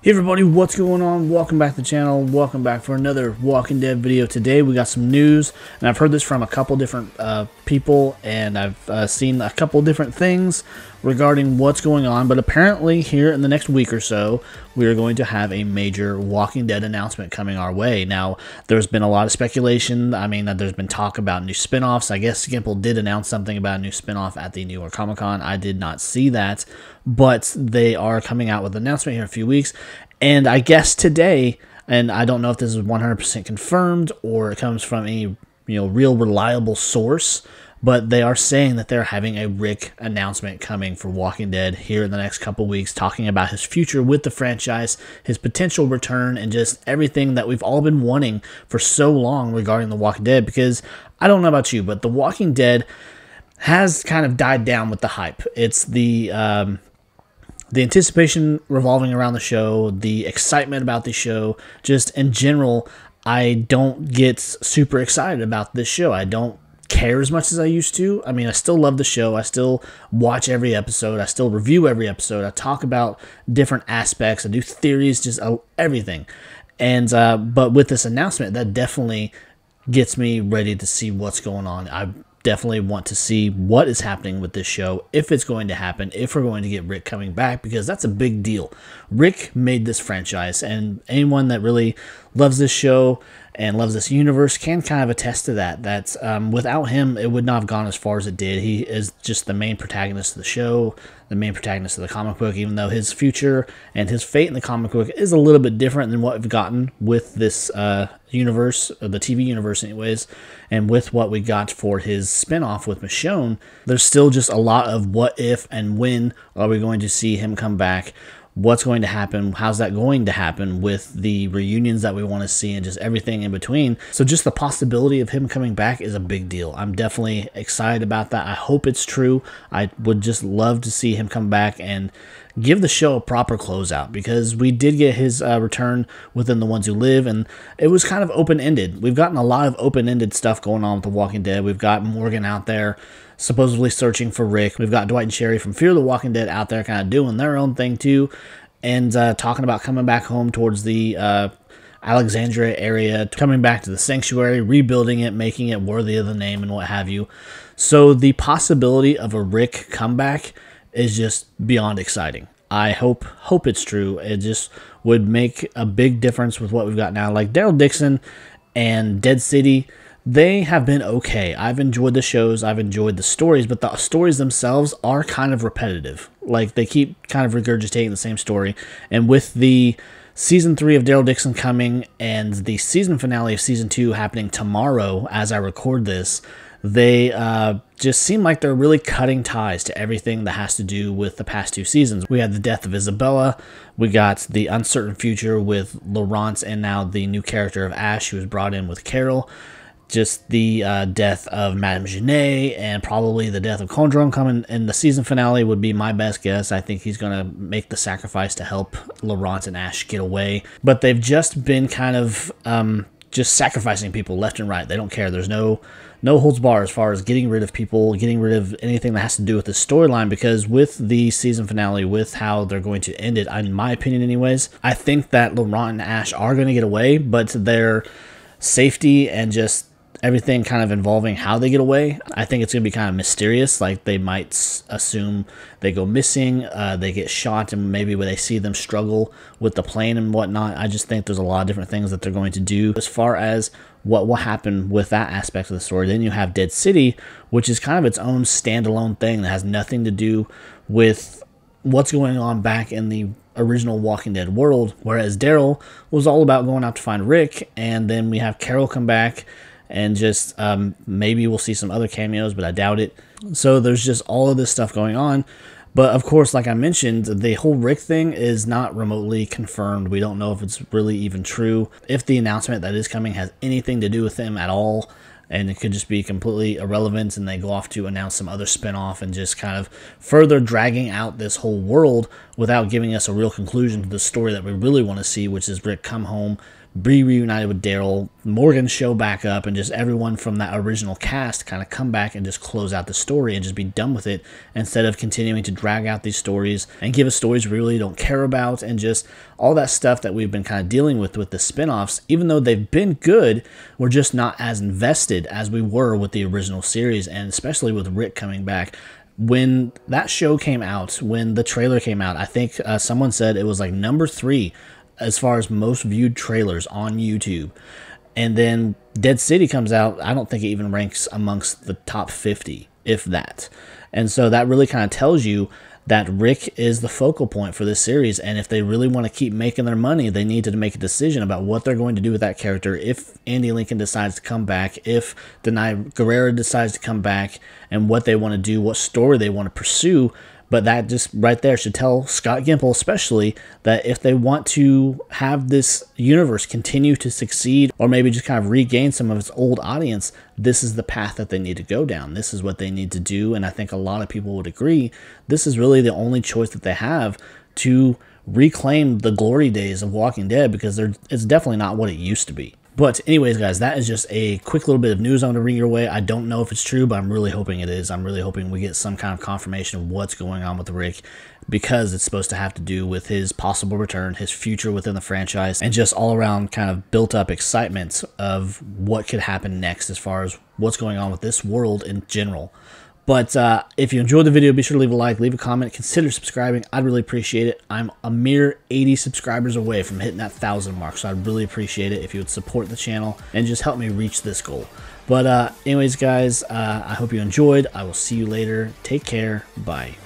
Hey everybody, what's going on? Welcome back to the channel. Welcome back for another Walking Dead video. Today we got some news, and I've heard this from a couple different people, and I've seen a couple different things regarding what's going on. But apparently here in the next week or so, we are going to have a major Walking Dead announcement coming our way. Now, there's been a lot of speculation. I mean, there's been talk about new spinoffs. I guess Gimple did announce something about a new spinoff at the New York Comic Con. I did not see that, but they are coming out with an announcement here in a few weeks. And I guess today, and I don't know if this is 100% confirmed or it comes from any real reliable source, but they are saying that they're having a Rick announcement coming for Walking Dead here in the next couple weeks, talking about his future with the franchise, his potential return, and just everything that we've all been wanting for so long regarding The Walking Dead. Because I don't know about you, but The Walking Dead has kind of died down with the hype. It's the anticipation revolving around the show, the excitement about the show, just in general, I don't get super excited about this show. I don't care as much as I used to. I mean, I still love the show. I still watch every episode. I still review every episode. I talk about different aspects. I do theories, just everything. And but with this announcement, that definitely gets me ready to see what's going on. I definitely want to see what is happening with this show, if it's going to happen, if we're going to get Rick coming back, because that's a big deal. Rick made this franchise, and anyone that really loves this show and loves this universe can kind of attest to that. That without him, it would not have gone as far as it did. He is just the main protagonist of the show, the main protagonist of the comic book, even though his future and his fate in the comic book is a little bit different than what we've gotten with this universe, or the TV universe anyways, and with what we got for his spinoff with Michonne. There's still just a lot of what if and when are we going to see him come back. What's going to happen? How's that going to happen with the reunions that we want to see and just everything in between? So just the possibility of him coming back is a big deal. I'm definitely excited about that. I hope it's true. I would just love to see him come back and give the show a proper closeout, because we did get his return within The Ones Who Live, and it was kind of open-ended. We've gotten a lot of open-ended stuff going on with The Walking Dead. We've got Morgan out there supposedly searching for Rick. We've got Dwight and Sherry from Fear the Walking Dead out there kind of doing their own thing too, and talking about coming back home towards the Alexandria area, coming back to the sanctuary, rebuilding it, making it worthy of the name and what have you. So the possibility of a Rick comeback is just beyond exciting. I hope it's true. It just would make a big difference with what we've got now. Like Daryl Dixon and Dead City, they have been okay. I've enjoyed the shows, I've enjoyed the stories, but the stories themselves are kind of repetitive. Like, they keep kind of regurgitating the same story. And with the Season 3 of Daryl Dixon coming and the season finale of Season 2 happening tomorrow as I record this, they just seem like they're really cutting ties to everything that has to do with the past two seasons. We had the death of Isabella, we got the uncertain future with Laurence, and now the new character of Ash, who was brought in with Carol. Just the death of Madame Genet, and probably the death of Condron coming in the season finale would be my best guess. I think he's going to make the sacrifice to help Laurence and Ash get away. But they've just been kind of just sacrificing people left and right. They don't care. There's no holds bar as far as getting rid of people, getting rid of anything that has to do with the storyline, because with the season finale, with how they're going to end it, in my opinion anyways, I think that Laurent and Ash are going to get away, but their safety and just everything kind of involving how they get away, I think it's going to be kind of mysterious. Like, they might assume they go missing, they get shot, and maybe when they see them struggle with the plane and whatnot. I just think there's a lot of different things that they're going to do as far as what will happen with that aspect of the story. Then you have Dead City, which is kind of its own standalone thing that has nothing to do with what's going on back in the original Walking Dead world, whereas Daryl was all about going out to find Rick. And then we have Carol come back, and just maybe we'll see some other cameos, but I doubt it. So there's just all of this stuff going on. But of course, like I mentioned, the whole Rick thing is not remotely confirmed. We don't know if it's really even true, if the announcement that is coming has anything to do with him at all, and it could just be completely irrelevant, and they go off to announce some other spinoff and just kind of further dragging out this whole world without giving us a real conclusion to the story that we really want to see, which is Rick come home, be reunited with Daryl, Morgan show back up, and just everyone from that original cast kind of come back and just close out the story and just be done with it, instead of continuing to drag out these stories and give us stories we really don't care about, and just all that stuff that we've been kind of dealing with the spin-offs. Even though they've been good, we're just not as invested as we were with the original series, and especially with Rick coming back. When that show came out, when the trailer came out, I think someone said it was like number 3 as far as most viewed trailers on YouTube. And then Dead City comes out, I don't think it even ranks amongst the top 50, if that. And so that really kind of tells you that Rick is the focal point for this series, and if they really want to keep making their money, they need to make a decision about what they're going to do with that character. If Andy Lincoln decides to come back, if Denai Guerrero decides to come back, and what they want to do, what story they want to pursue. But that just right there should tell Scott Gimple especially that if they want to have this universe continue to succeed, or maybe just kind of regain some of its old audience, this is the path that they need to go down. This is what they need to do, and I think a lot of people would agree. This is really the only choice that they have to reclaim the glory days of Walking Dead, because it's definitely not what it used to be. But anyways, guys, that is just a quick little bit of news I want to bring your way. I don't know if it's true, but I'm really hoping it is. I'm really hoping we get some kind of confirmation of what's going on with Rick, because it's supposed to have to do with his possible return, his future within the franchise, and just all around kind of built up excitement of what could happen next as far as what's going on with this world in general. But if you enjoyed the video, be sure to leave a like, leave a comment, consider subscribing. I'd really appreciate it. I'm a mere 80 subscribers away from hitting that 1,000 mark, so I'd really appreciate it if you would support the channel and just help me reach this goal. But anyways, guys, I hope you enjoyed. I will see you later. Take care. Bye.